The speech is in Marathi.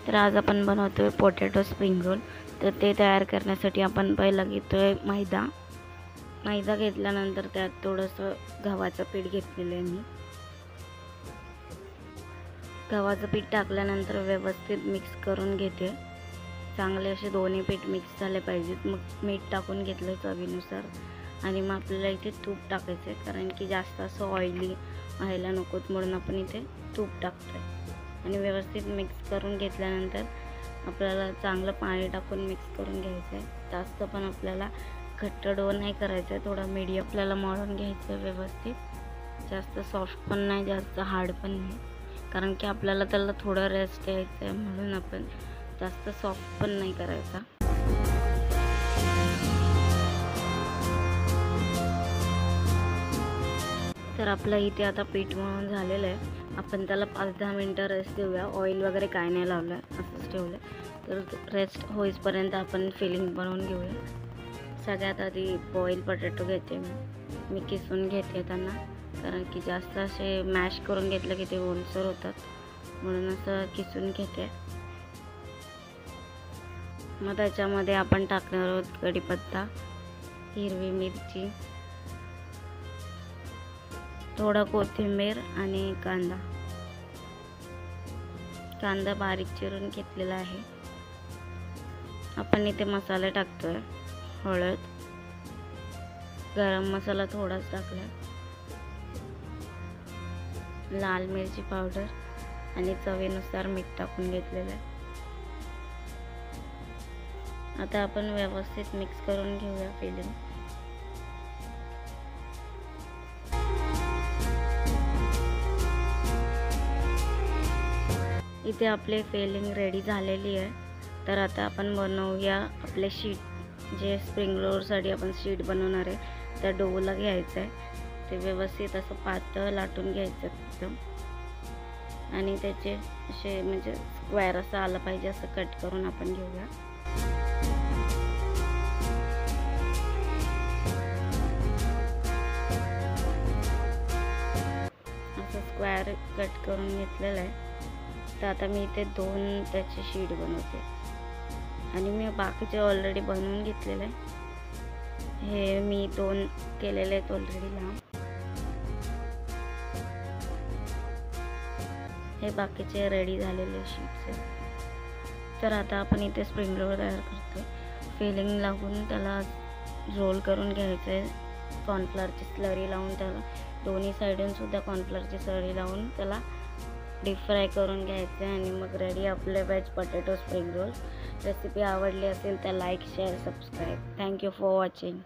तर आज आपण बनवतोय पोटॅटो स्प्रिंग रोल। तर ते तयार करण्यासाठी आपण पहिला घेतोय मैदा घेतल्यानंतर त्यात थोडंसं गव्हाचं पीठ घेतलेलं आहे मी। गव्हाचं पीठ टाकल्यानंतर व्यवस्थित मिक्स करून घेते। चांगले असे दोन्ही पीठ मिक्स झाले पाहिजेत। मग मीठ टाकून घेतलं चवीनुसार आणि मग आपल्याला इथे तूप टाकायचं आहे, कारण की जास्त असं ऑइली व्हायला नकोत म्हणून आपण इथे तूप टाकतोय। आणि व्यवस्थित मिक्स करून घेतल्यानंतर आपल्याला चांगलं पाणी टाकून मिक्स करून घ्यायचं आहे। जास्त पण आपल्याला घट्ट डो नाही करायचं आहे, थोडा मीडियम आपल्याला मळून घ्यायचं आहे व्यवस्थित। जास्त सॉफ्ट पण नाही, जास्त हार्ड पण नाही, कारण की आपल्याला त्याला थोडं रेस्ट द्यायचं आहे म्हणून आपण जास्त सॉफ्ट पण नाही करायचा। तर आपलं इथे आता पीठ मळून झालेलं आहे। आपण त्याला 5-10 मिनटं रेस्ट देऊया। ऑइल वगैरे काय नाही लावलं, असंच ठेवलं। तर रेस्ट होईपर्यंत आपण फिलिंग बनवून घेऊया। सगळ्यात आधी बॉईल पोटॅटो घेते मी किसून घेते त्यांना, कारण की जास्त असे मॅश करून घेतलं की ते ओलसर होतात, म्हणून असं किसून घेते। मग त्याच्यामध्ये आपण टाकणार आहोत कढीपत्ता, हिरवी मिरची, थोडा कोथिंबीर आणि कांदा बारीक चिरून घेतलेला आहे। आपण इथे मसाले टाकतोय, हळद, गरम मसाला थोडाच टाकला, लाल मिरची पावडर आणि चवीनुसार मीठ टाकून घेतलेलं आहे। आता आपण व्यवस्थित मिक्स करून घेऊया फिलिंग। इथे आपले फिलिंग रेडी झालेली आहे। तर आता आपण बनवूया आपले शीट, जे स्प्रिंग रोलसाठी आपण शीट बनवणार आहे त्या डोला घ्यायचं आहे। ते व्यवस्थित असं पातळ लाटून घ्यायचं एकदम, आणि त्याचे असे म्हणजे स्क्वेअर असं आलं पाहिजे असं कट करून आपण घेऊया। असं स्क्वेअर कट करून घेतलेलं आहे। तर आता मी इथे 2 त्याचे शीट बनवते, आणि मी बाकीचे ऑलरेडी बनवून घेतलेले आहे। हे मी 2 केलेले आहेत ऑलरेडी लांब, हे बाकीचे रेडी झालेले शीट्स आहेत। तर आता आपण इथे स्प्रिंग रोल तयार करतो। फिलिंग लागून त्याला रोल करून घ्यायचं आहे। कॉर्नफ्लॉरची स्लरी लावून त्याला दोन्ही साईडून सुद्धा कॉर्नफ्लॉरची स्लरी लावून त्याला डीप फ्राय करून घ्यायचं आहे। आणि मग रेडी आपले veg potato spring roll. Recipe आवडली असेल तर like, share, subscribe. Thank you for watching.